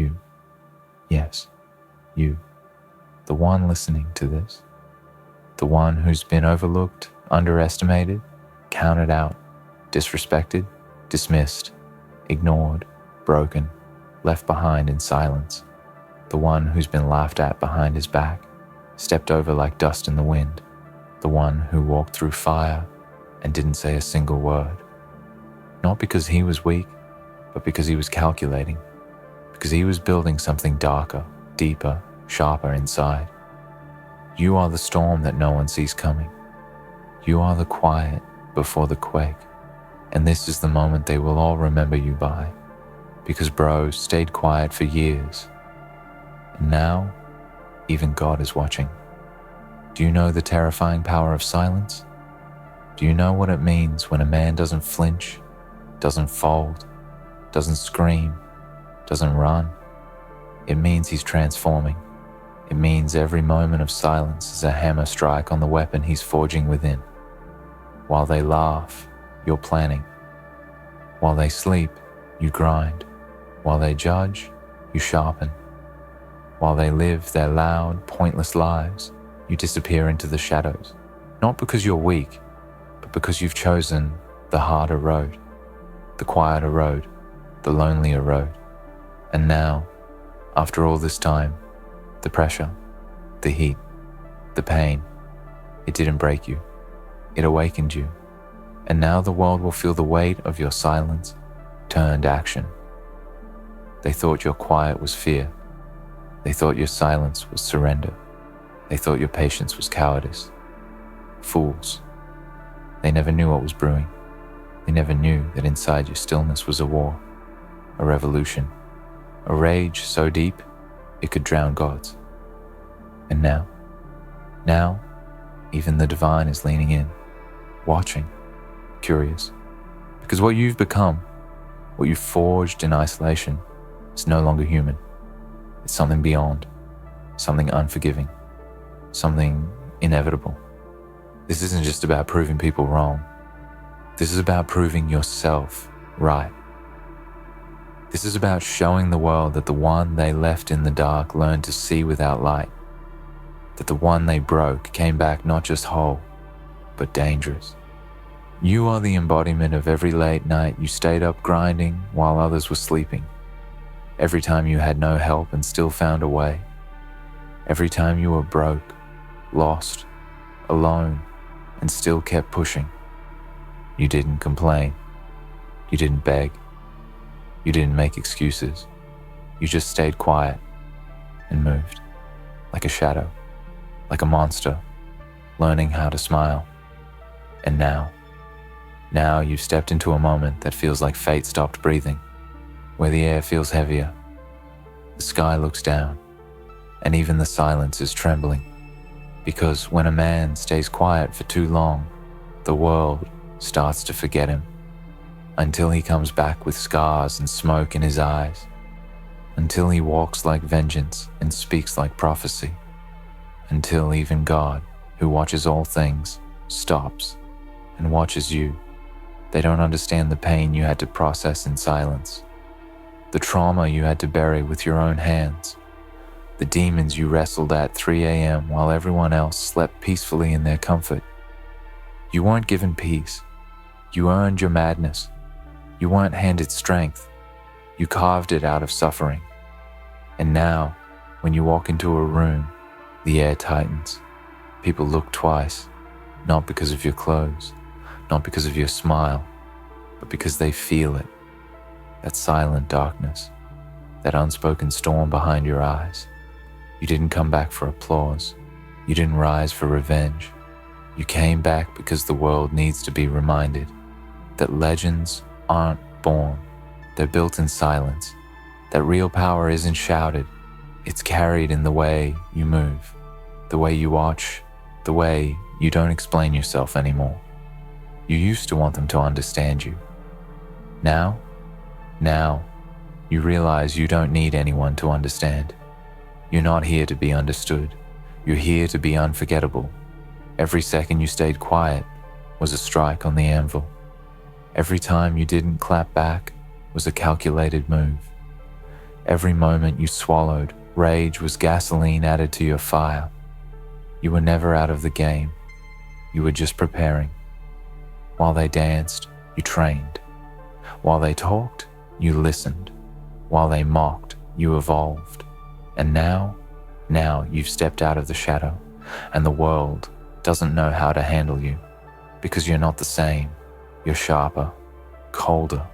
You. Yes, you. The one listening to this. The one who's been overlooked, underestimated, counted out, disrespected, dismissed, ignored, broken, left behind in silence. The one who's been laughed at behind his back, stepped over like dust in the wind. The one who walked through fire and didn't say a single word. Not because he was weak, but because he was calculating. Because he was building something darker, deeper, sharper inside. You are the storm that no one sees coming. You are the quiet before the quake. And this is the moment they will all remember you by. Because bro stayed quiet for years. And now, even God is watching. Do you know the terrifying power of silence? Do you know what it means when a man doesn't flinch, doesn't fold, doesn't scream, doesn't run? It means he's transforming. It means every moment of silence is a hammer strike on the weapon he's forging within. While they laugh, you're planning. While they sleep, you grind. While they judge, you sharpen. While they live their loud, pointless lives, you disappear into the shadows. Not because you're weak, but because you've chosen the harder road, the quieter road, the lonelier road. And now, after all this time, the pressure, the heat, the pain, it didn't break you. It awakened you. And now the world will feel the weight of your silence turned action. They thought your quiet was fear. They thought your silence was surrender. They thought your patience was cowardice. Fools. They never knew what was brewing. They never knew that inside your stillness was a war, a revolution, a rage so deep it could drown gods. And now, even the divine is leaning in, watching, curious. Because what you've become, what you've forged in isolation, is no longer human. It's something beyond, something unforgiving, something inevitable. This isn't just about proving people wrong. This is about proving yourself right. This is about showing the world that the one they left in the dark learned to see without light. That the one they broke came back not just whole, but dangerous. You are the embodiment of every late night you stayed up grinding while others were sleeping. Every time you had no help and still found a way. Every time you were broke, lost, alone, and still kept pushing. You didn't complain. You didn't beg. You didn't make excuses. You just stayed quiet and moved, like a shadow, like a monster, learning how to smile. And now you've stepped into a moment that feels like fate stopped breathing, where the air feels heavier, the sky looks down, and even the silence is trembling. Because when a man stays quiet for too long, the world starts to forget him, until he comes back with scars and smoke in his eyes, until he walks like vengeance and speaks like prophecy, until even God, who watches all things, stops and watches you. They don't understand the pain you had to process in silence, the trauma you had to bury with your own hands, the demons you wrestled at 3 a.m. while everyone else slept peacefully in their comfort. You weren't given peace. You earned your madness. You weren't handed strength. You carved it out of suffering. And now, when you walk into a room, the air tightens. People look twice, not because of your clothes, not because of your smile, but because they feel it. That silent darkness, that unspoken storm behind your eyes. You didn't come back for applause. You didn't rise for revenge. You came back because the world needs to be reminded that legends aren't born. They're built in silence. That real power isn't shouted. It's carried in the way you move, the way you watch, the way you don't explain yourself anymore. You used to want them to understand you. Now, you realize you don't need anyone to understand. You're not here to be understood. You're here to be unforgettable. Every second you stayed quiet was a strike on the anvil. Every time you didn't clap back was a calculated move. Every moment you swallowed, rage was gasoline added to your fire. You were never out of the game. You were just preparing. While they danced, you trained. While they talked, you listened. While they mocked, you evolved. And now you've stepped out of the shadow, and the world doesn't know how to handle you, because you're not the same. You're sharper, colder,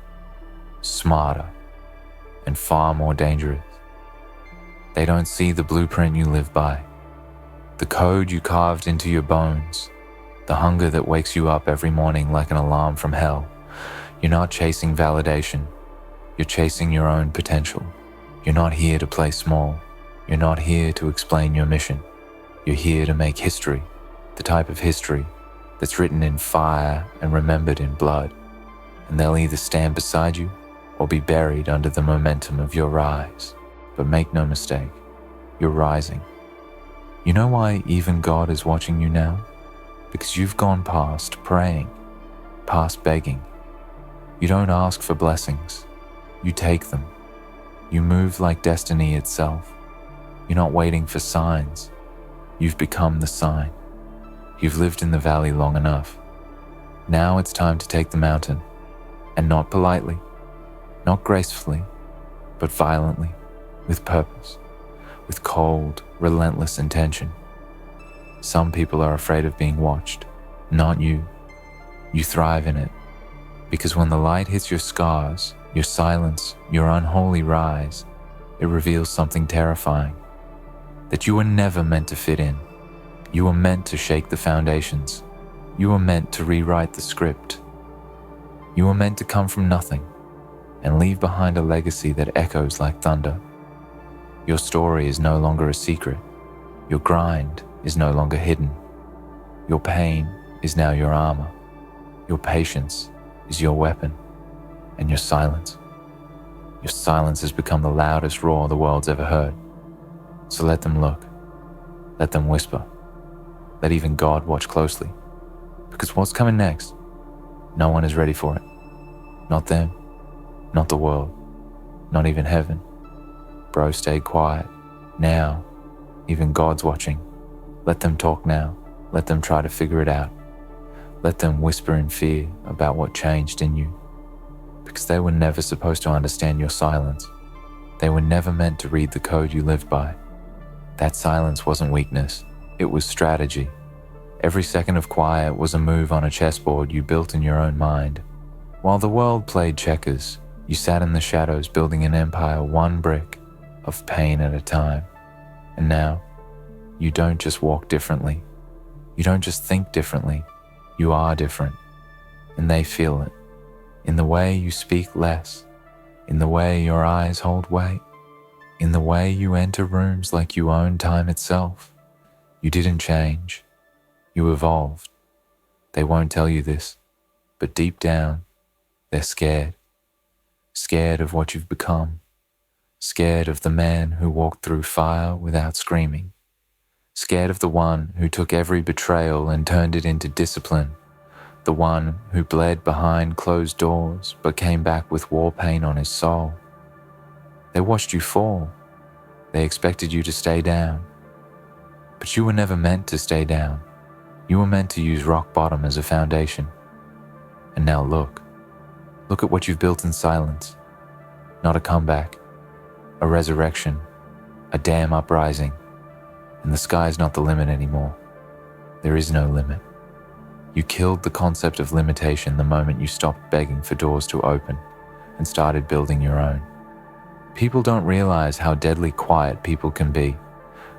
smarter, and far more dangerous. They don't see the blueprint you live by, the code you carved into your bones, the hunger that wakes you up every morning like an alarm from hell. You're not chasing validation. You're chasing your own potential. You're not here to play small. You're not here to explain your mission. You're here to make history, the type of history that's written in fire and remembered in blood. And they'll either stand beside you or be buried under the momentum of your rise. But make no mistake, you're rising. You know why even God is watching you now? Because you've gone past praying, past begging. You don't ask for blessings, you take them. You move like destiny itself. You're not waiting for signs. You've become the sign. You've lived in the valley long enough. Now it's time to take the mountain, and not politely, not gracefully, but violently, with purpose, with cold, relentless intention. Some people are afraid of being watched, not you. You thrive in it, because when the light hits your scars, your silence, your unholy rise, it reveals something terrifying, that you were never meant to fit in. You were meant to shake the foundations. You were meant to rewrite the script. You were meant to come from nothing and leave behind a legacy that echoes like thunder. Your story is no longer a secret. Your grind is no longer hidden. Your pain is now your armor. Your patience is your weapon. And your silence has become the loudest roar the world's ever heard. So let them look. Let them whisper. Let even God watch closely. Because what's coming next, no one is ready for it. Not them, not the world, not even heaven. Bro, stay quiet. Now, even God's watching. Let them talk now. Let them try to figure it out. Let them whisper in fear about what changed in you. Because they were never supposed to understand your silence. They were never meant to read the code you lived by. That silence wasn't weakness. It was strategy. Every second of quiet was a move on a chessboard you built in your own mind. While the world played checkers, you sat in the shadows building an empire one brick of pain at a time. And now, you don't just walk differently. You don't just think differently. You are different. And they feel it. In the way you speak less. In the way your eyes hold weight. In the way you enter rooms like you own time itself. You didn't change. You evolved. They won't tell you this, but deep down, they're scared. Scared of what you've become. Scared of the man who walked through fire without screaming. Scared of the one who took every betrayal and turned it into discipline. The one who bled behind closed doors but came back with war paint on his soul. They watched you fall. They expected you to stay down. But you were never meant to stay down. You were meant to use rock bottom as a foundation. And now look. Look at what you've built in silence. Not a comeback. A resurrection. A damn uprising. And the sky's not the limit anymore. There is no limit. You killed the concept of limitation the moment you stopped begging for doors to open and started building your own. People don't realize how deadly quiet people can be.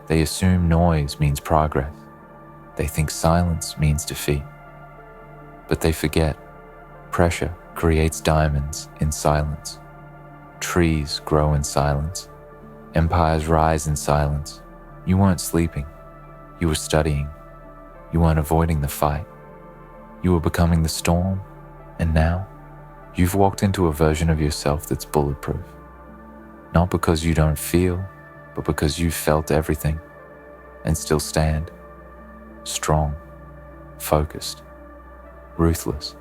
They assume noise means progress. They think silence means defeat. But they forget, pressure creates diamonds in silence. Trees grow in silence. Empires rise in silence. You weren't sleeping. You were studying. You weren't avoiding the fight. You were becoming the storm. And now, you've walked into a version of yourself that's bulletproof. Not because you don't feel, but because you've felt everything and still stand. Strong, focused, ruthless.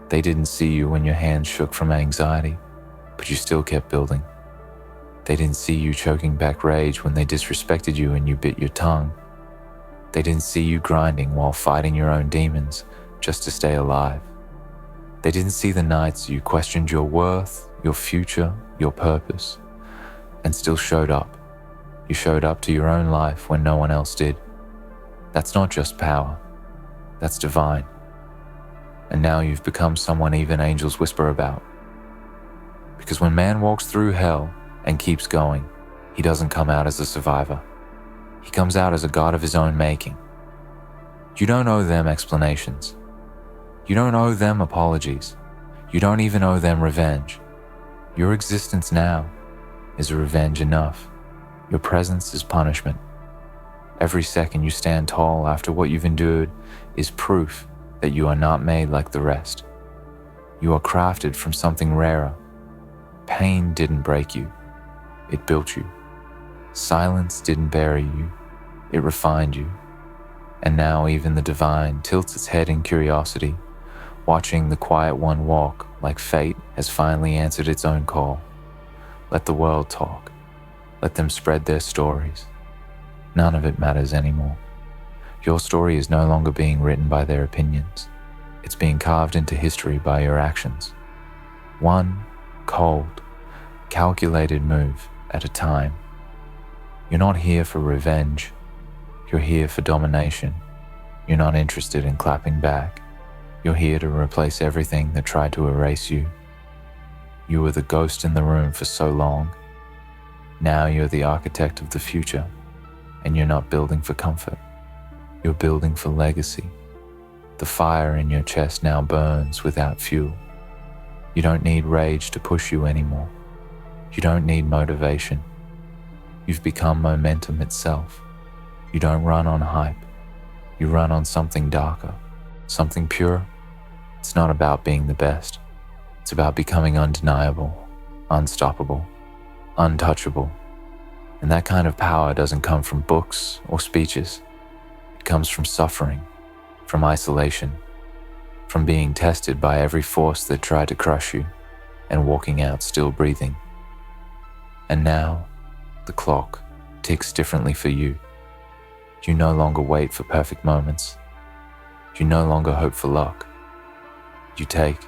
They didn't see you when your hands shook from anxiety, but you still kept building. They didn't see you choking back rage when they disrespected you and you bit your tongue. They didn't see you grinding while fighting your own demons just to stay alive. They didn't see the nights you questioned your worth, your future, your purpose, and still showed up. You showed up to your own life when no one else did. That's not just power, that's divine. And now you've become someone even angels whisper about. Because when man walks through hell and keeps going, he doesn't come out as a survivor. He comes out as a god of his own making. You don't owe them explanations. You don't owe them apologies. You don't even owe them revenge. Your existence now is a revenge enough. Your presence is punishment. Every second you stand tall after what you've endured is proof that you are not made like the rest. You are crafted from something rarer. Pain didn't break you, it built you. Silence didn't bury you, it refined you. And now even the divine tilts its head in curiosity, watching the quiet one walk like fate has finally answered its own call. Let the world talk. Let them spread their stories. None of it matters anymore. Your story is no longer being written by their opinions. It's being carved into history by your actions. One cold, calculated move at a time. You're not here for revenge. You're here for domination. You're not interested in clapping back. You're here to replace everything that tried to erase you. You were the ghost in the room for so long. Now you're the architect of the future, and you're not building for comfort. You're building for legacy. The fire in your chest now burns without fuel. You don't need rage to push you anymore. You don't need motivation. You've become momentum itself. You don't run on hype. You run on something darker, something pure. It's not about being the best. It's about becoming undeniable, unstoppable, untouchable. And that kind of power doesn't come from books or speeches. It comes from suffering, from isolation, from being tested by every force that tried to crush you and walking out still breathing. And now, the clock ticks differently for you. You no longer wait for perfect moments. You no longer hope for luck. You take,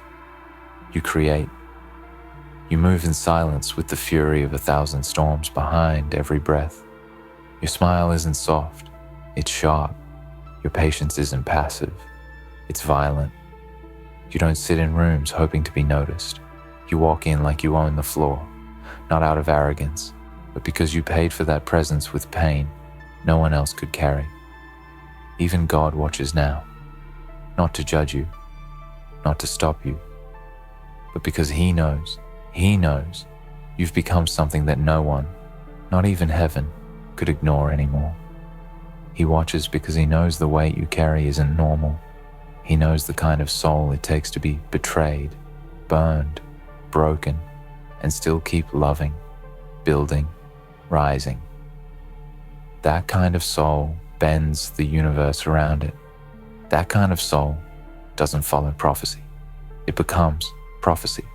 you create. You move in silence with the fury of 1,000 storms behind every breath. Your smile isn't soft, it's sharp. Your patience isn't passive, it's violent. You don't sit in rooms hoping to be noticed. You walk in like you own the floor, not out of arrogance, but because you paid for that presence with pain no one else could carry. Even God watches now, not to judge you, not to stop you, but because He knows you've become something that no one, not even heaven, could ignore anymore. He watches because He knows the weight you carry isn't normal. He knows the kind of soul it takes to be betrayed, burned, broken, and still keep loving, building, rising. That kind of soul bends the universe around it. That kind of soul doesn't follow prophecy. It becomes prophecy.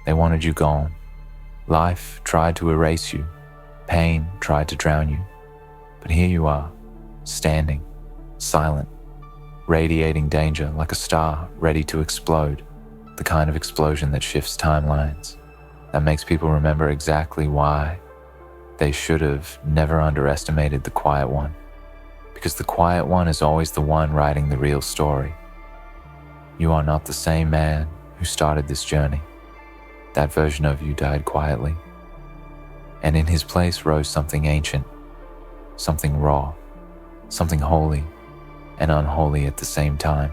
They wanted you gone. Life tried to erase you. Pain tried to drown you. But here you are, standing, silent, radiating danger like a star ready to explode, the kind of explosion that shifts timelines, that makes people remember exactly why they should have never underestimated the quiet one, because the quiet one is always the one writing the real story. You are not the same man who started this journey. That version of you died quietly, and in his place rose something ancient, something raw, something holy and unholy at the same time.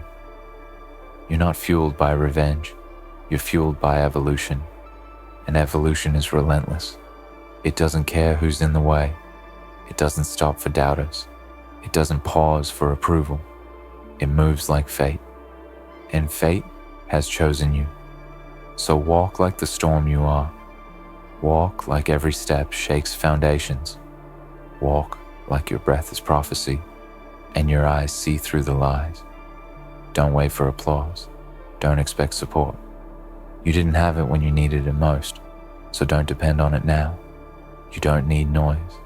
You're not fueled by revenge, you're fueled by evolution, and evolution is relentless. It doesn't care who's in the way. It doesn't stop for doubters. It doesn't pause for approval. It moves like fate, and fate has chosen you. So walk like the storm you are. Walk like every step shakes foundations. Walk like your breath is prophecy, and your eyes see through the lies. Don't wait for applause. Don't expect support. You didn't have it when you needed it most, so don't depend on it now. You don't need noise.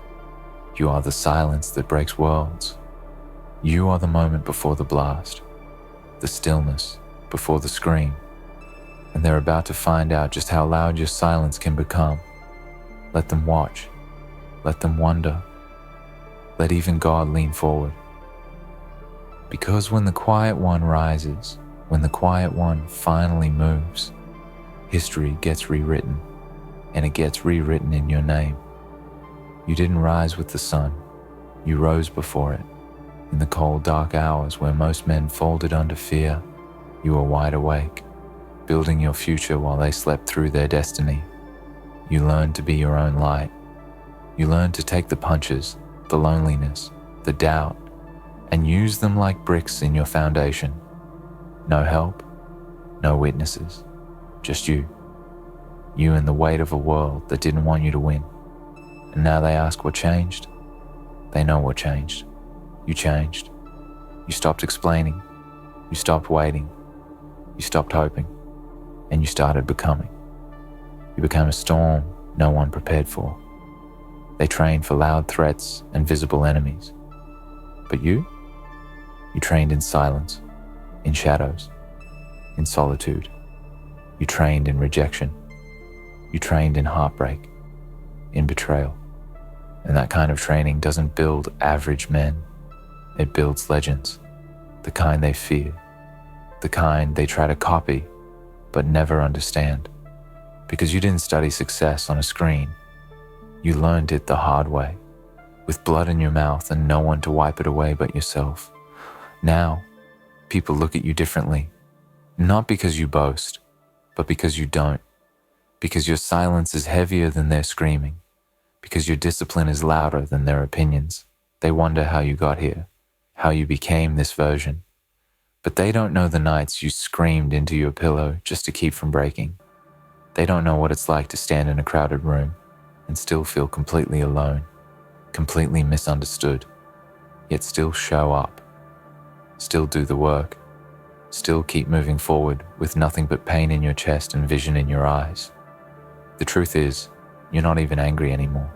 You are the silence that breaks worlds. You are the moment before the blast, the stillness before the scream. And they're about to find out just how loud your silence can become. Let them watch. Let them wonder. Let even God lean forward. Because when the quiet one rises, when the quiet one finally moves, history gets rewritten, and it gets rewritten in your name. You didn't rise with the sun. You rose before it. In the cold, dark hours where most men folded under fear, you were wide awake, building your future while they slept through their destiny. You learned to be your own light. You learned to take the punches, the loneliness, the doubt, and use them like bricks in your foundation. No help, no witnesses, just you. You and the weight of a world that didn't want you to win. And now they ask what changed. They know what changed. You changed. You stopped explaining. You stopped waiting. You stopped hoping. And you started becoming. You became a storm no one prepared for. They trained for loud threats and visible enemies. But you trained in silence, in shadows, in solitude. You trained in rejection. You trained in heartbreak, in betrayal. And that kind of training doesn't build average men. It builds legends, the kind they fear, the kind they try to copy but never understand. Because you didn't study success on a screen. You learned it the hard way, with blood in your mouth and no one to wipe it away but yourself. Now, people look at you differently, not because you boast, but because you don't. Because your silence is heavier than their screaming. Because your discipline is louder than their opinions. They wonder how you got here, how you became this version. But they don't know the nights you screamed into your pillow just to keep from breaking. They don't know what it's like to stand in a crowded room and still feel completely alone, completely misunderstood, yet still show up, still do the work, still keep moving forward with nothing but pain in your chest and vision in your eyes. The truth is, you're not even angry anymore.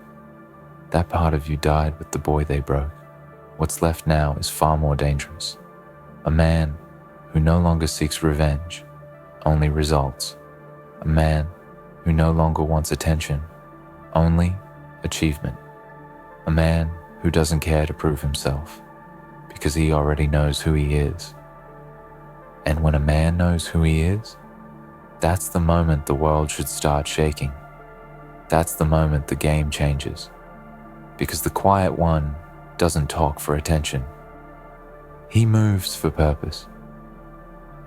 That part of you died with the boy they broke. What's left now is far more dangerous. A man who no longer seeks revenge, only results. A man who no longer wants attention, only achievement. A man who doesn't care to prove himself, because he already knows who he is. And when a man knows who he is, that's the moment the world should start shaking. That's the moment the game changes. Because the quiet one doesn't talk for attention. He moves for purpose.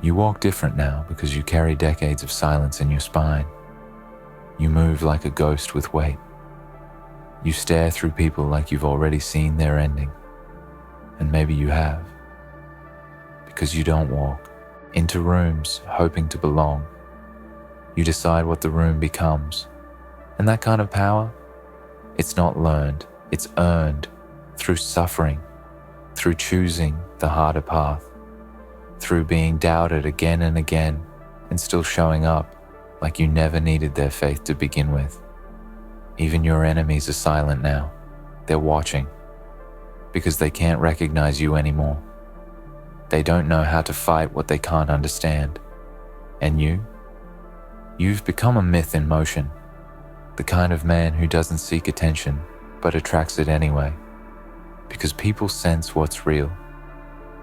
You walk different now because you carry decades of silence in your spine. You move like a ghost with weight. You stare through people like you've already seen their ending. And maybe you have. Because you don't walk into rooms hoping to belong. You decide what the room becomes. And that kind of power, it's not learned, it's earned through suffering, through choosing the harder path, through being doubted again and again and still showing up like you never needed their faith to begin with. Even your enemies are silent now. They're watching because they can't recognize you anymore. They don't know how to fight what they can't understand. And you've become a myth in motion. The kind of man who doesn't seek attention, but attracts it anyway. Because people sense what's real.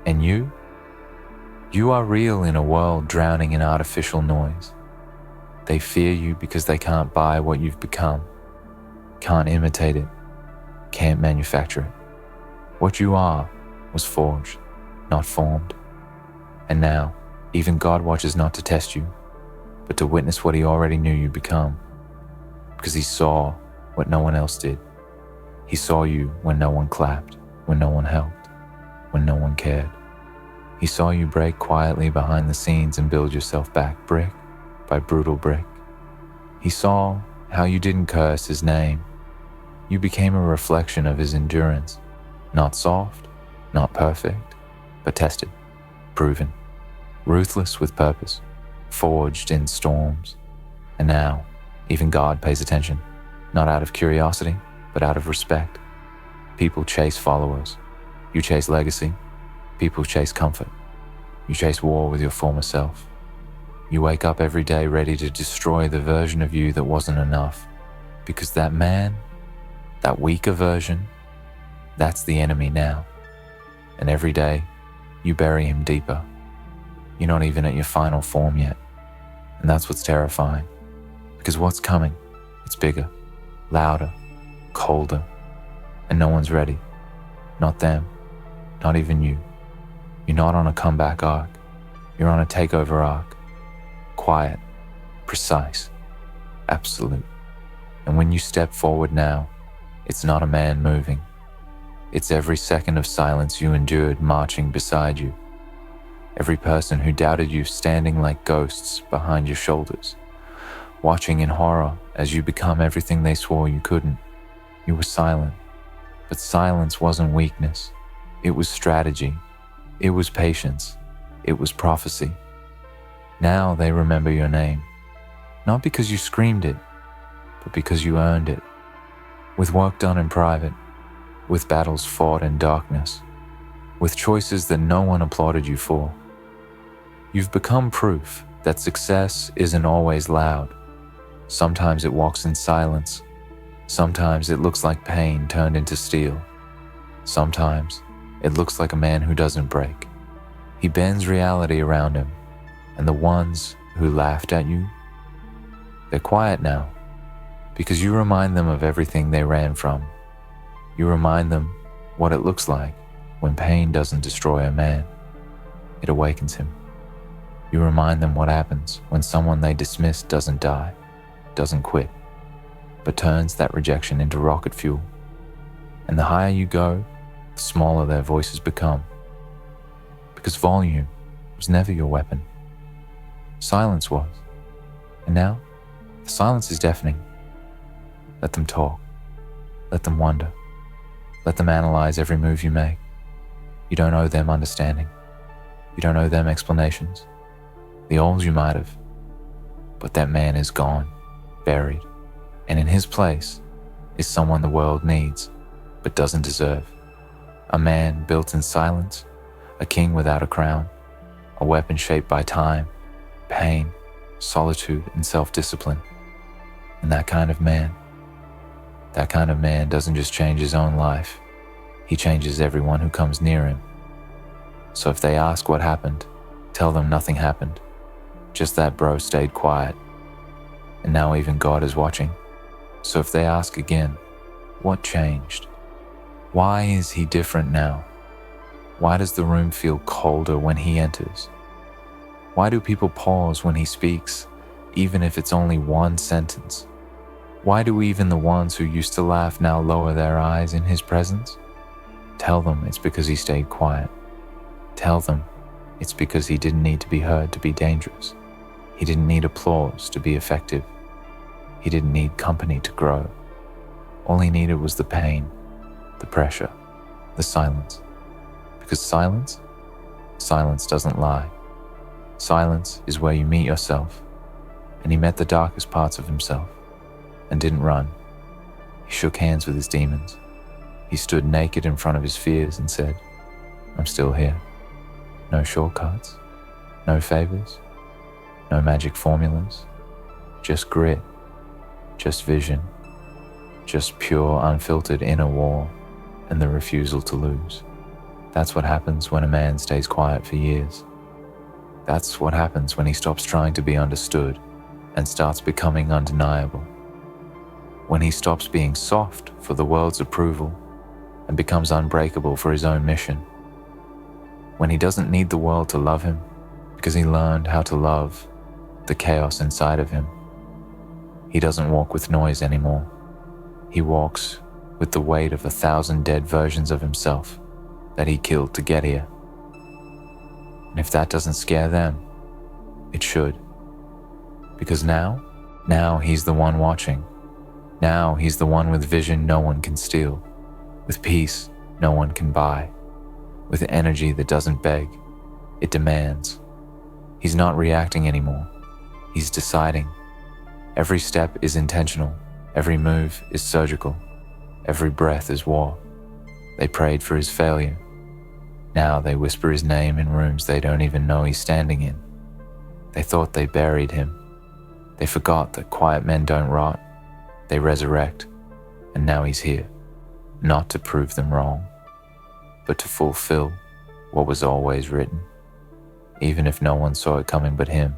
And you are real in a world drowning in artificial noise. They fear you because they can't buy what you've become, can't imitate it, can't manufacture it. What you are was forged, not formed. And now, even God watches not to test you, but to witness what he already knew you'd become. Because he saw what no one else did. He saw you when no one clapped, when no one helped, when no one cared. He saw you break quietly behind the scenes and build yourself back brick by brutal brick. He saw how you didn't curse his name. You became a reflection of his endurance. Not soft, not perfect, but tested, proven, ruthless with purpose, forged in storms. And now, even God pays attention, not out of curiosity, but out of respect. People chase followers. You chase legacy. People chase comfort. You chase war with your former self. You wake up every day ready to destroy the version of you that wasn't enough. Because that man, that weaker version, that's the enemy now. And every day, you bury him deeper. You're not even at your final form yet. And that's what's terrifying. Because what's coming, it's bigger, louder, colder, and no one's ready. Not them, not even you. You're not on a comeback arc. You're on a takeover arc. Quiet, precise, absolute. And when you step forward now, it's not a man moving. It's every second of silence you endured marching beside you. Every person who doubted you standing like ghosts behind your shoulders, watching in horror as you become everything they swore you couldn't. You were silent, but silence wasn't weakness. It was strategy. It was patience. It was prophecy. Now they remember your name, not because you screamed it, but because you earned it. With work done in private, with battles fought in darkness, with choices that no one applauded you for. You've become proof that success isn't always loud. Sometimes it walks in silence. Sometimes it looks like pain turned into steel. Sometimes it looks like a man who doesn't break. He bends reality around him, and the ones who laughed at you, they're quiet now because you remind them of everything they ran from. You remind them what it looks like when pain doesn't destroy a man. It awakens him. You remind them what happens when someone they dismissed doesn't die, doesn't quit, but turns that rejection into rocket fuel. And the higher you go, the smaller their voices become. Because volume was never your weapon. Silence was. And now, the silence is deafening. Let them talk. Let them wonder. Let them analyze every move you make. You don't owe them understanding. You don't owe them explanations. The old you might have. But that man is gone, buried. And in his place is someone the world needs, but doesn't deserve. A man built in silence, a king without a crown, a weapon shaped by time, pain, solitude, and self-discipline. And that kind of man doesn't just change his own life, he changes everyone who comes near him. So if they ask what happened, tell them nothing happened. Just that bro stayed quiet. And now even God is watching. So if they ask again, what changed? Why is he different now? Why does the room feel colder when he enters? Why do people pause when he speaks, even if it's only one sentence? Why do even the ones who used to laugh now lower their eyes in his presence? Tell them it's because he stayed quiet. Tell them it's because he didn't need to be heard to be dangerous. He didn't need applause to be effective. He didn't need company to grow. All he needed was the pain, the pressure, the silence. Because silence doesn't lie. Silence is where you meet yourself. And he met the darkest parts of himself and didn't run. He shook hands with his demons. He stood naked in front of his fears and said, I'm still here. No shortcuts, no favors, no magic formulas, just grit, just vision, just pure, unfiltered inner war and the refusal to lose. That's what happens when a man stays quiet for years. That's what happens when he stops trying to be understood and starts becoming undeniable. When he stops being soft for the world's approval and becomes unbreakable for his own mission. When he doesn't need the world to love him because he learned how to love the chaos inside of him. He doesn't walk with noise anymore. He walks with the weight of 1,000 dead versions of himself that he killed to get here. And if that doesn't scare them, it should. Because now he's the one watching. Now he's the one with vision no one can steal, with peace no one can buy, with energy that doesn't beg, it demands. He's not reacting anymore. He's deciding. Every step is intentional. Every move is surgical. Every breath is war. They prayed for his failure. Now they whisper his name in rooms they don't even know he's standing in. They thought they buried him. They forgot that quiet men don't rot. They resurrect. And now he's here, not to prove them wrong, but to fulfill what was always written. Even if no one saw it coming but him.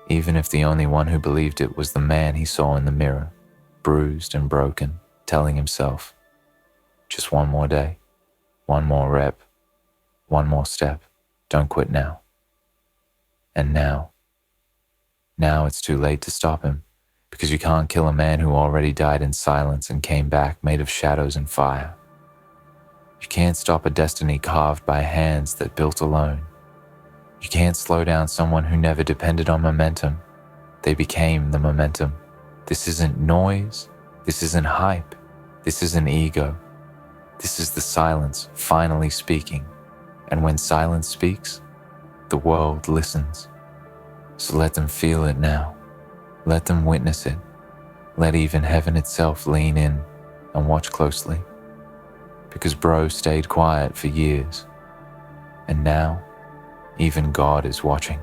Even if the only one who believed it was the man he saw in the mirror, bruised and broken, telling himself, just one more day, one more rep, one more step, don't quit now. And now it's too late to stop him, because you can't kill a man who already died in silence and came back made of shadows and fire. You can't stop a destiny carved by hands that built alone. You can't slow down someone who never depended on momentum. They became the momentum. This isn't noise. This isn't hype. This isn't ego. This is the silence finally speaking. And when silence speaks, the world listens. So let them feel it now. Let them witness it. Let even heaven itself lean in and watch closely. Because bro stayed quiet for years. And now, even God is watching.